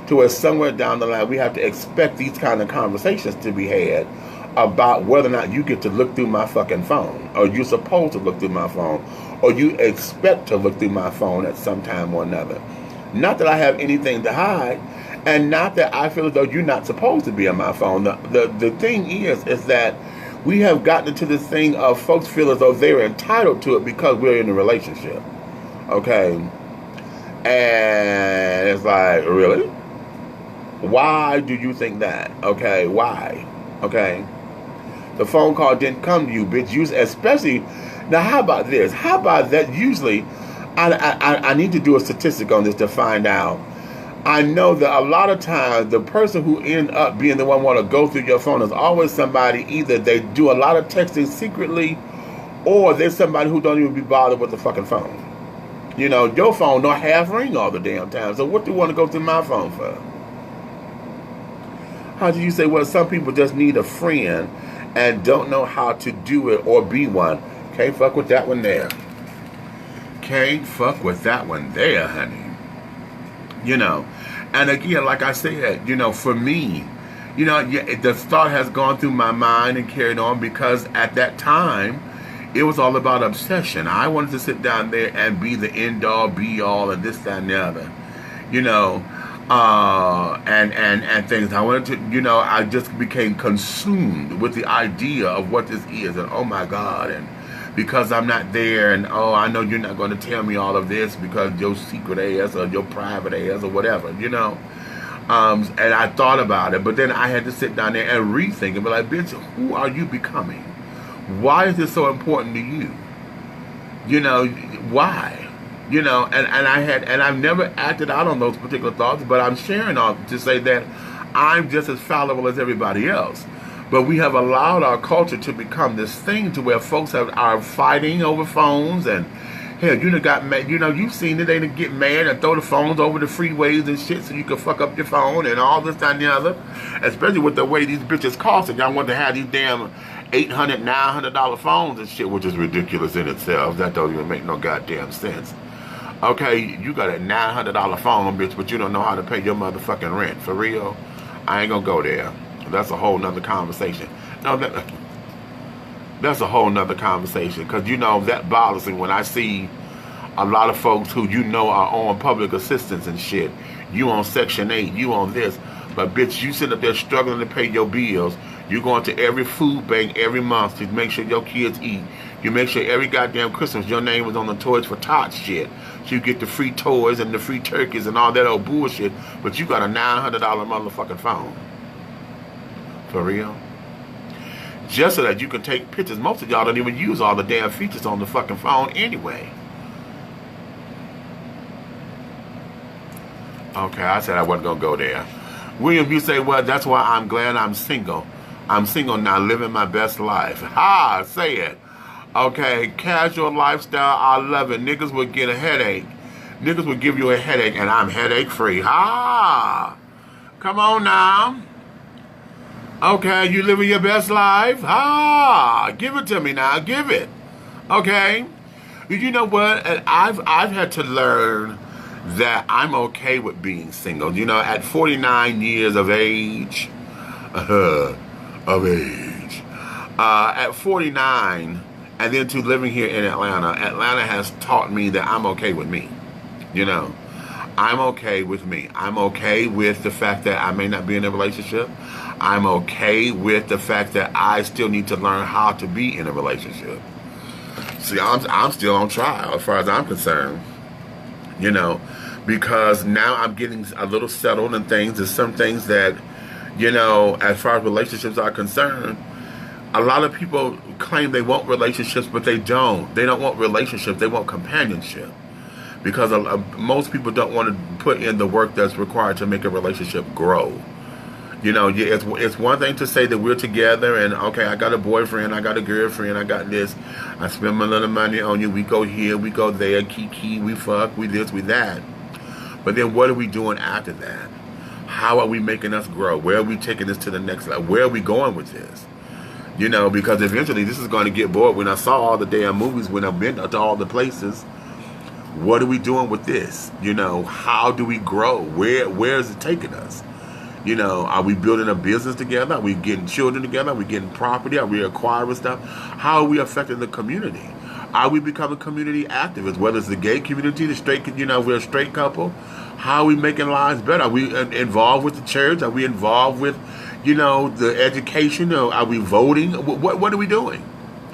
to where somewhere down the line we have to expect these kind of conversations to be had about whether or not you get to look through my fucking phone, or you're supposed to look through my phone, or you expect to look through my phone at some time or another. Not that I have anything to hide, and not that I feel as though you're not supposed to be on my phone. The thing is that we have gotten into this thing of folks feel as though they're entitled to it because we're in a relationship. Okay? And it's like, really? Why do you think that? Okay, why? Okay? The phone call didn't come to you, bitch. Especially, now how about this? How about that? Usually, I need to do a statistic on this to find out. I know that a lot of times the person who end up being the one want to go through your phone is always somebody, either they do a lot of texting secretly, or there's somebody who don't even be bothered with the fucking phone. You know, your phone don't half ring all the damn time. So what do you want to go through my phone for? How do you say, well, some people just need a friend and don't know how to do it or be one? Can't fuck with that one there. Can't fuck with that one there, honey. You know, and again, like I said, you know, for me, you know, the thought has gone through my mind and carried on, because at that time, it was all about obsession. I wanted to sit down there and be the end all, be all, and this, that, and the other, you know, and things. I wanted to, you know, I just became consumed with the idea of what this is, and oh my God, and because I'm not there, and oh, I know you're not going to tell me all of this because your secret ass or your private ass or whatever, you know. And I thought about it, but then I had to sit down there and rethink and be like, bitch, who are you becoming? Why is this so important to you? You know, why? You know, and I've never acted out on those particular thoughts, but I'm sharing all to say that I'm just as fallible as everybody else. But we have allowed our culture to become this thing to where folks are fighting over phones, and hell, you done got mad. You know, you've seen it. They done get mad and throw the phones over the freeways and shit so you can fuck up your phone and all this, that, and the other. Especially with the way these bitches cost it. Y'all want to have these damn $800, $900 phones and shit, which is ridiculous in itself. That don't even make no goddamn sense. Okay, you got a $900 phone, bitch, but you don't know how to pay your motherfucking rent. For real? I ain't gonna go there. That's a whole nother conversation. No, that's a whole nother conversation. Because, you know, that bothers me when I see a lot of folks who, you know, are on public assistance and shit. You on Section 8, you on this. But, bitch, you sit up there struggling to pay your bills. You going to every food bank every month to make sure your kids eat. You make sure every goddamn Christmas your name is on the Toys for Tots shit. So you get the free toys and the free turkeys and all that old bullshit. But you got a $900 motherfucking phone. For real? Just so that you can take pictures. Most of y'all don't even use all the damn features on the fucking phone anyway. Okay, I said I wasn't going to go there. William, you say, well, that's why I'm glad I'm single. I'm single now, living my best life. Ha! Say it. Okay, casual lifestyle, I love it. Niggas would get a headache. Niggas would give you a headache, and I'm headache free. Ha! Come on now. Okay, you living your best life? Ah, give it to me now. Give it. Okay? You know what? And I've had to learn that I'm okay with being single. You know, at 49 years of age, of age. At 49, and then to living here in Atlanta, Atlanta has taught me that I'm okay with me. You know, I'm okay with me. I'm okay with the fact that I may not be in a relationship. I'm okay with the fact that I still need to learn how to be in a relationship. See, I'm still on trial as far as I'm concerned. You know, because now I'm getting a little settled in things. There's some things that, you know, as far as relationships are concerned, a lot of people claim they want relationships, but they don't. They don't want relationships. They want companionship. Because most people don't want to put in the work that's required to make a relationship grow. You know, it's one thing to say that we're together and, okay, I got a boyfriend, I got a girlfriend, I got this. I spend my little money on you. We go here, we go there, kiki, we fuck, we this, we that. But then what are we doing after that? How are we making us grow? Where are we taking this to the next level? Where are we going with this? You know, because eventually this is going to get bored. When I saw all the damn movies, when I've been to all the places, what are we doing with this? You know, how do we grow? Where is it taking us? You know, are we building a business together? Are we getting children together? Are we getting property? Are we acquiring stuff? How are we affecting the community? Are we becoming community activists? Whether it's the gay community, the straight, you know, we're a straight couple. How are we making lives better? Are we involved with the church? Are we involved with, you know, the education? Or are we voting? What are we doing?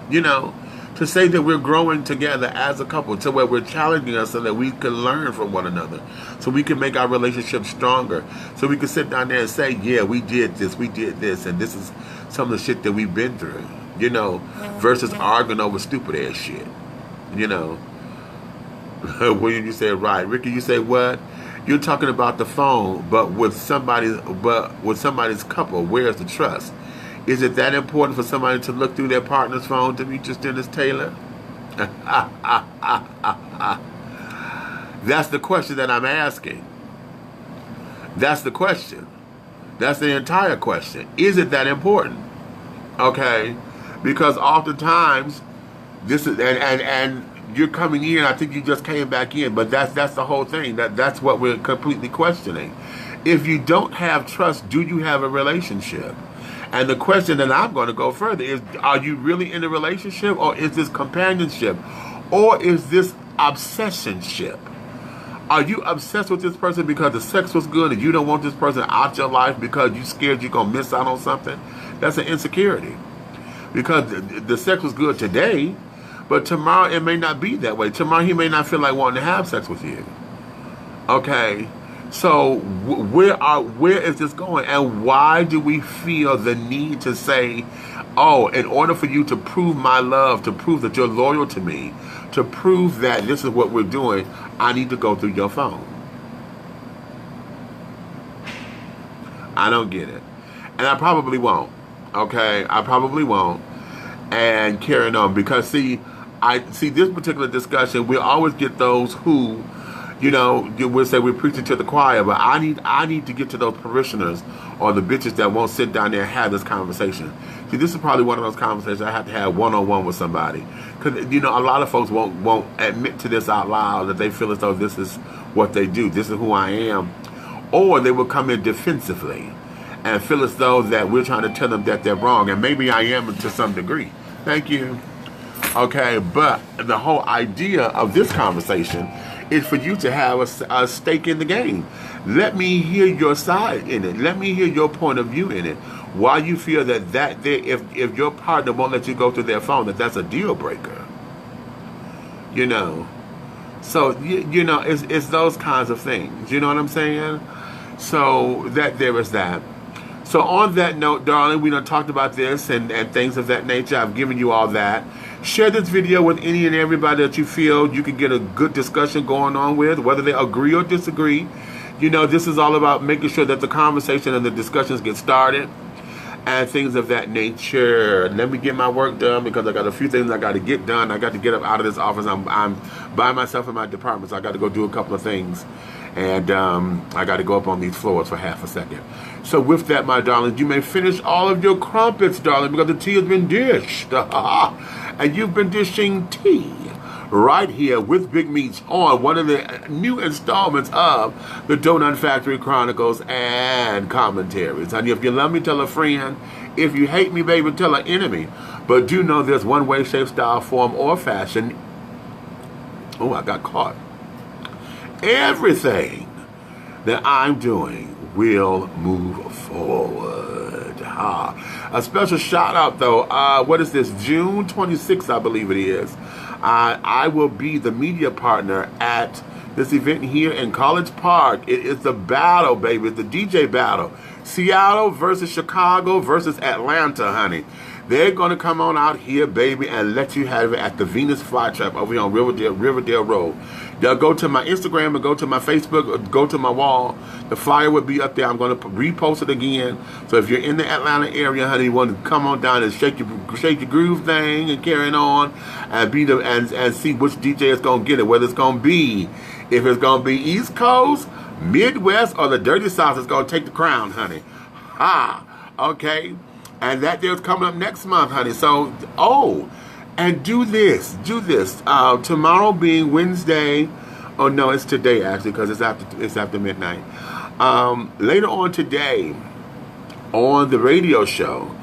You know, to say that we're growing together as a couple, to where we're challenging us so that we can learn from one another, so we can make our relationship stronger, so we can sit down there and say, yeah, we did this, and this is some of the shit that we've been through, you know, versus arguing over stupid ass shit, you know. William, you said right. Ricky, you say what? You're talking about the phone, but with somebody's couple, where's the trust? Is it that important for somebody to look through their partner's phone to meet just Dennis Taylor? That's the question that I'm asking. That's the question. That's the entire question. Is it that important? Okay? Because oftentimes, this is, and you're coming in, I think you just came back in, but that's the whole thing. That's what we're completely questioning. If you don't have trust, do you have a relationship? And the question that I'm going to go further is, are you really in a relationship, or is this companionship, or is this obsessionship? Are you obsessed with this person because the sex was good and you don't want this person out your life because you're scared you're going to miss out on something? That's an insecurity. Because the sex was good today, but tomorrow it may not be that way. Tomorrow he may not feel like wanting to have sex with you. Okay? So where is this going? And why do we feel the need to say, oh, in order for you to prove my love, to prove that you're loyal to me, to prove that this is what we're doing, I need to go through your phone? I don't get it. And I probably won't. Okay? I probably won't. And carrying on. Because see this particular discussion, we always get those who, you know, we'll say we're preaching to the choir, but I need to get to those parishioners or the bitches that won't sit down there and have this conversation. See, this is probably one of those conversations I have to have one-on-one with somebody. Because, you know, a lot of folks won't admit to this out loud, that they feel as though this is what they do. This is who I am. Or they will come in defensively and feel as though that we're trying to tell them that they're wrong. And maybe I am to some degree. Thank you. Okay, but the whole idea of this conversation is for you to have a stake in the game. Let me hear your side in it. Let me hear your point of view in it. Why you feel that if your partner won't let you go through their phone, that's a deal breaker. You know. So, you know, it's those kinds of things. You know what I'm saying? So, there is that. So, on that note, darling, we done talked about this and things of that nature. I've given you all that. Share this video with any and everybody that you feel you can get a good discussion going on with, whether they agree or disagree. You know, this is all about making sure that the conversation and the discussions get started and things of that nature. Let me get my work done because I got a few things I got to get done. I got to get up out of this office. I'm by myself in my department, so I got to go do a couple of things. And I got to go up on these floors for half a second. So with that, my darling, you may finish all of your crumpets, darling, because the tea has been dished. And you've been dishing tea right here with Big Meach on one of the new installments of the Donut Factory Chronicles and Commentaries. And if you love me, tell a friend. If you hate me, baby, tell an enemy. But do know there's one way, shape, style, form, or fashion. Oh, I got caught. Everything that I'm doing will move forward. A special shout out though. What is this? June 26th, I believe it is. I will be the media partner at this event here in College Park. It is the battle, baby. It's the DJ battle. Seattle versus Chicago versus Atlanta, honey. They're going to come on out here, baby, and let you have it at the Venus Flytrap over here on Riverdale Road. They'll go to my Instagram and go to my Facebook or go to my wall. The flyer will be up there. I'm going to repost it again. So if you're in the Atlanta area, honey, you want to come on down and shake your groove thing and carrying on and be and see which DJ is going to get it. Whether it's going to be, if it's going to be East Coast, Midwest, or the Dirty South is going to take the crown, honey. Okay. And that deal's coming up next month, honey. So, and do this. Tomorrow being Wednesday. Oh no, it's today actually, because it's after midnight. Later on today, on the radio show,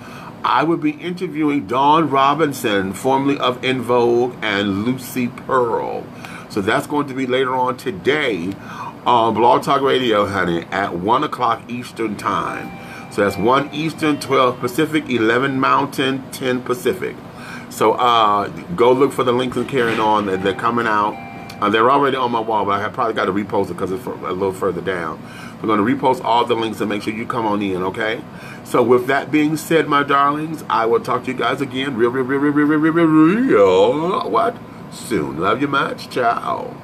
I will be interviewing Dawn Robinson, formerly of En Vogue, and Lucy Pearl. So that's going to be later on today on Blog Talk Radio, honey, at 1 o'clock Eastern Time. So that's 1 Eastern, 12 Pacific, 11 Mountain, 10 Pacific. So go look for the links and carrying on. They're coming out. They're already on my wall, but I have probably got to repost it because it's a little further down. We're going to repost all the links and make sure you come on in, okay? So with that being said, my darlings, I will talk to you guys again real, what? Soon. Love you much. Ciao.